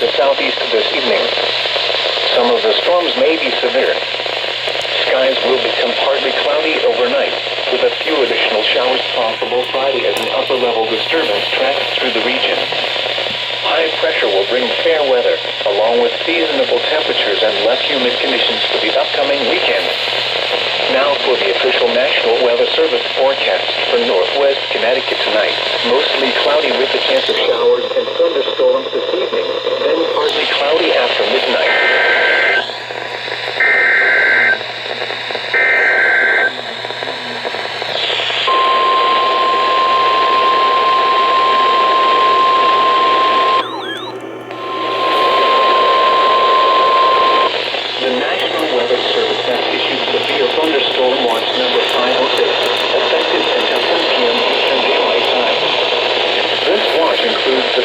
to southeast this evening. Some of the storms may be severe. Skies will become partly cloudy overnight, with a few additional showers possible Friday as an upper-level disturbance tracks through the region. High pressure will bring fair weather, along with seasonable temperatures and less humid conditions for the upcoming weekend. Now for the official National Weather Service forecast for northwest Connecticut tonight. Mostly cloudy with a chance of showers and thunderstorms this evening, then partly cloudy after midnight. Thunderstorm watch number 506, effective until 10 p.m. Eastern Daylight Time. This watch includes the